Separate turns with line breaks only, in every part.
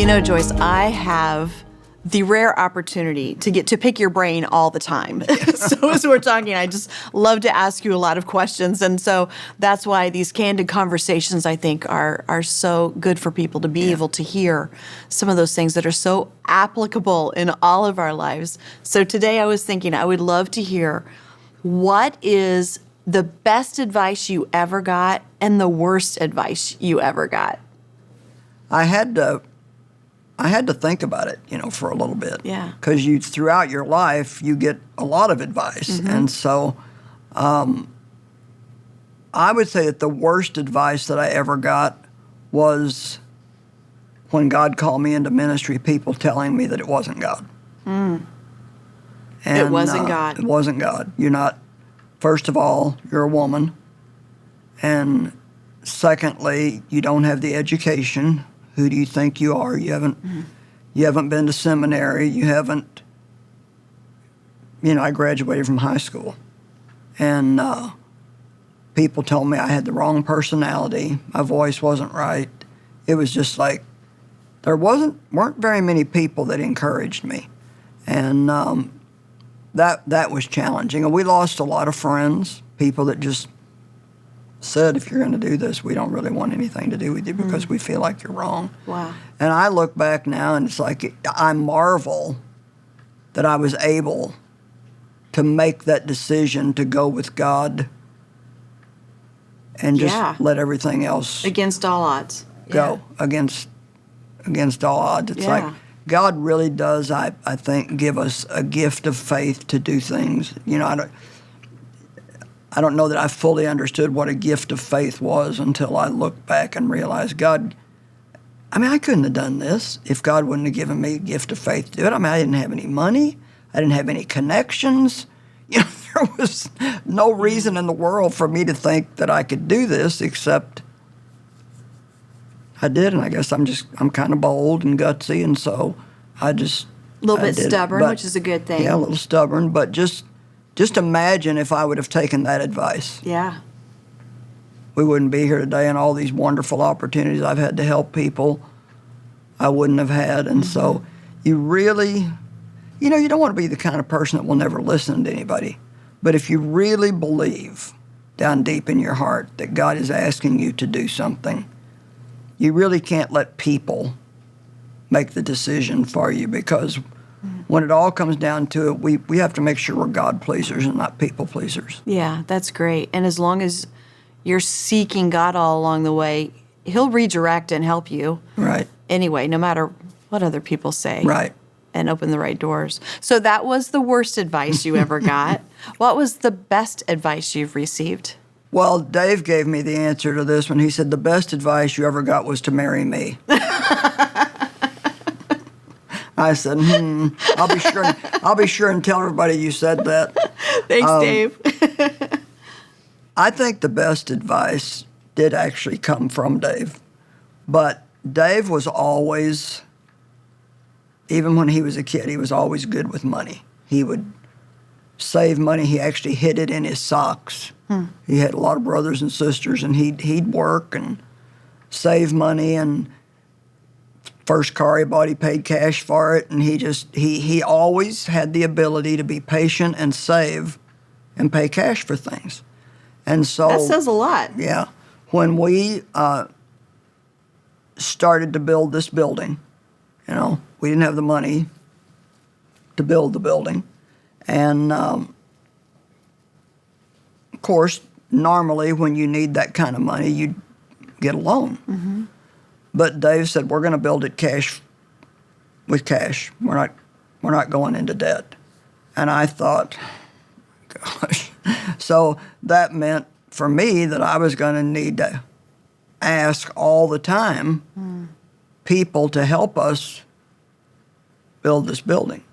You know, Joyce, I have the rare opportunity to get to pick your brain all the time. So as we're talking, I just love to ask you a lot of questions. And so that's why these candid conversations, I think, are so good for people to be able to hear some of those things that are so applicable in all of our lives. So today I was thinking I would love to hear, what is the best advice you ever got and the worst advice you ever got?
I had to think about it, for a little bit.
Yeah.
Because throughout your life, you get a lot of advice.
Mm-hmm.
And so I would say that the worst advice that I ever got was when God called me into ministry, people telling me that it wasn't God.
Mm.
And,
it wasn't God.
It wasn't God. You're not, first of all, you're a woman. And secondly, you don't have the education. Who do you think you are? You haven't been to seminary. You haven't, I graduated from high school. And people told me I had the wrong personality. My voice wasn't right. It was just like, there weren't very many people that encouraged me. And that was challenging. And we lost a lot of friends, people that just said, if you're going to do this, we don't really want anything to do with you because we feel like you're wrong.
Wow.
And I look back now and it's like, I marvel that I was able to make that decision to go with God and just let everything else
against all odds
go against all odds. It's like God really does, I think, give us a gift of faith to do things. I don't know that I fully understood what a gift of faith was until I looked back and realized God, I couldn't have done this if God wouldn't have given me a gift of faith to do it. I didn't have any money. I didn't have any connections. There was no reason in the world for me to think that I could do this, except I did, and I guess I'm kind of bold and gutsy, and so I just
a little bit stubborn, which is a good thing.
Yeah, a little stubborn, but just imagine if I would have taken that advice.
Yeah.
We wouldn't be here today, and all these wonderful opportunities I've had to help people I wouldn't have had. And so you really, you don't want to be the kind of person that will never listen to anybody. But if you really believe down deep in your heart that God is asking you to do something, you really can't let people make the decision for you, because when it all comes down to it, we have to make sure we're God pleasers and not people pleasers.
Yeah, that's great. And as long as you're seeking God all along the way, He'll redirect and help you.
Right.
Anyway, no matter what other people say.
Right.
And open the right doors. So that was the worst advice you ever got. What was the best advice you've received?
Well, Dave gave me the answer to this one. He said, the best advice you ever got was to marry me. I said, I'll be sure and tell everybody you said that.
Thanks, Dave.
I think the best advice did actually come from Dave. But Dave was always, even when he was a kid, he was always good with money. He would save money. He actually hid it in his socks. He had a lot of brothers and sisters, and he'd work and save money, and first car he bought, he paid cash for it, and he always had the ability to be patient and save and pay cash for things. And so
that says a lot.
Yeah. When we started to build this building, we didn't have the money to build the building. And of course, normally when you need that kind of money, you get a loan. Mm-hmm. But Dave said, we're going to build it with cash. We're not going into debt. And I thought, gosh. So that meant for me that I was going to need to ask all the time people to help us build this building.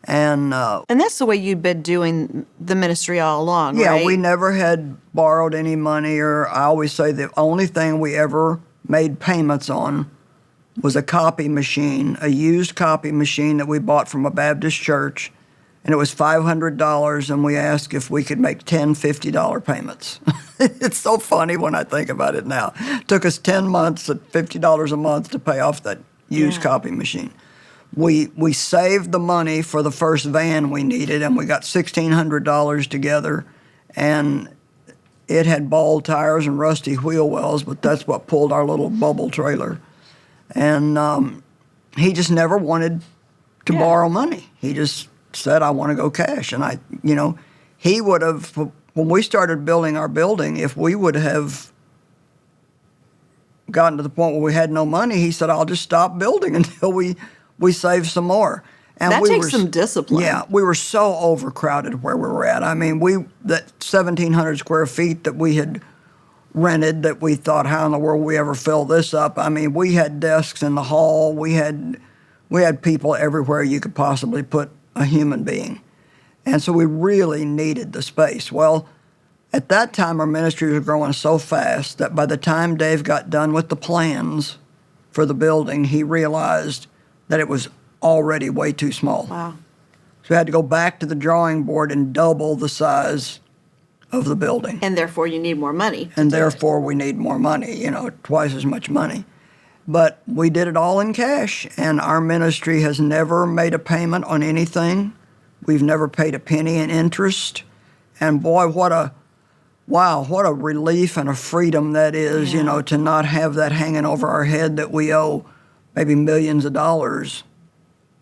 And
that's the way you'd been doing the ministry all along,
yeah,
right?
Yeah, we never had borrowed any money, or I always say the only thing we ever made payments on was a copy machine, a used copy machine that we bought from a Baptist church, and it was $500, and we asked if we could make 10 $50 payments. It's so funny when I think about it now. It took us 10 months at $50 a month to pay off that used
Yeah.
copy machine. We saved the money for the first van we needed, and we got $1,600 together, and it had bald tires and rusty wheel wells, but that's what pulled our little bubble trailer. And he just never wanted to
Yeah.
borrow money. He just said, I want to go cash. And he would have, when we started building our building, if we would have gotten to the point where we had no money, he said, I'll just stop building until we save some more. And
That takes some discipline.
Yeah, we were so overcrowded where we were at. I mean, that 1,700 square feet that we had rented, that we thought, how in the world we ever fill this up? I mean, we had desks in the hall. We had people everywhere you could possibly put a human being. And so we really needed the space. Well, at that time, our ministry was growing so fast that by the time Dave got done with the plans for the building, he realized that it was already way too small.
Wow.
So we had to go back to the drawing board and double the size of the building.
And therefore, you need more money.
And therefore, we need more money, twice as much money. But we did it all in cash, and our ministry has never made a payment on anything. We've never paid a penny in interest. And boy, what a relief and a freedom that is,
Yeah.
to not have that hanging over our head that we owe maybe millions of dollars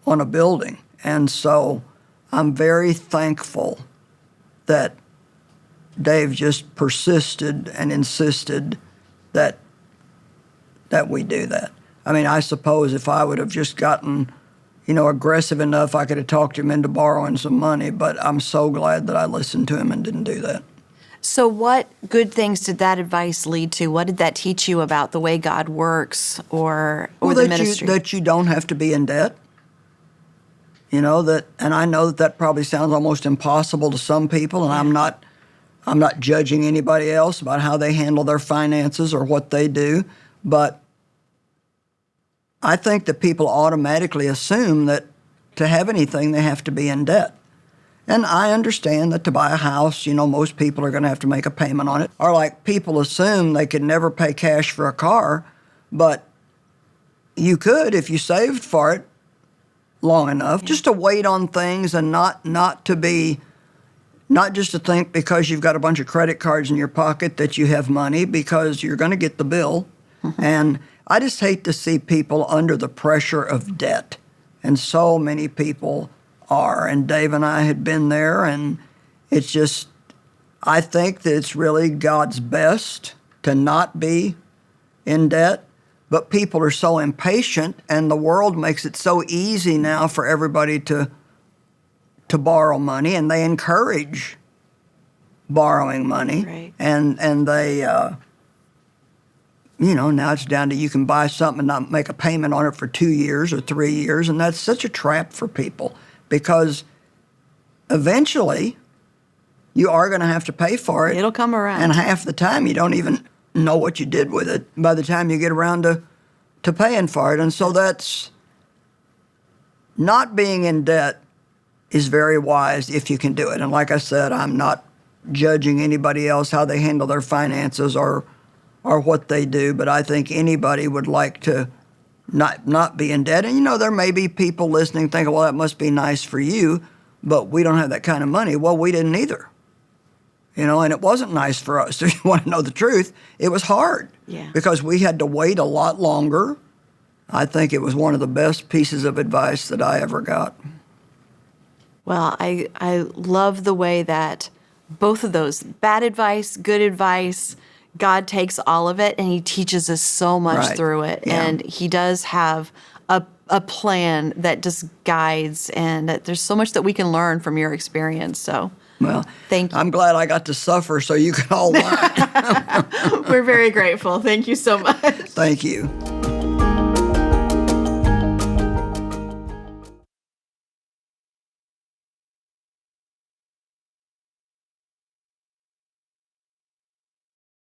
on a building. And so I'm very thankful that Dave just persisted and insisted that we do that. I mean, I suppose if I would have just gotten, aggressive enough, I could have talked him into borrowing some money, but I'm so glad that I listened to him and didn't do that.
So what good things did that advice lead to? What did that teach you about the way God works or the ministry?
That you don't have to be in debt. And I know that probably sounds almost impossible to some people, and I'm not judging anybody else about how they handle their finances or what they do, but I think that people automatically assume that to have anything, they have to be in debt. And I understand that to buy a house, most people are going to have to make a payment on it. Or like people assume they could never pay cash for a car, but you could if you saved for it long enough, just to wait on things and not just to think because you've got a bunch of credit cards in your pocket that you have money, because you're going to get the bill. And I just hate to see people under the pressure of debt. And so many people are. And Dave and I had been there, and it's just, I think that it's really God's best to not be in debt. But people are so impatient, and the world makes it so easy now for everybody to borrow money, and they encourage borrowing money.
Right.
And they, now it's down to you can buy something and not make a payment on it for 2 years or 3 years, and that's such a trap for people, because eventually you are going to have to pay for it.
It'll come around.
And half the time you don't even know what you did with it by the time you get around to paying for it. And so that's not being in debt is very wise if you can do it. And like I said, I'm not judging anybody else how they handle their finances or what they do, but I think anybody would like to not be in debt. And there may be people listening thinking, well, that must be nice for you, but we don't have that kind of money. Well, we didn't either. And it wasn't nice for us. If you want to know the truth, it was hard.
Yeah.
Because we had to wait a lot longer. I think it was one of the best pieces of advice that I ever got.
Well, I love the way that both of those, bad advice, good advice, God takes all of it and he teaches us so much
Right.
through it.
Yeah.
And he does have a plan that just guides, and that there's so much that we can learn from your experience. So
Well,
thank you.
I'm glad I got to suffer so you can all learn.
We're very grateful. Thank you so much.
Thank you.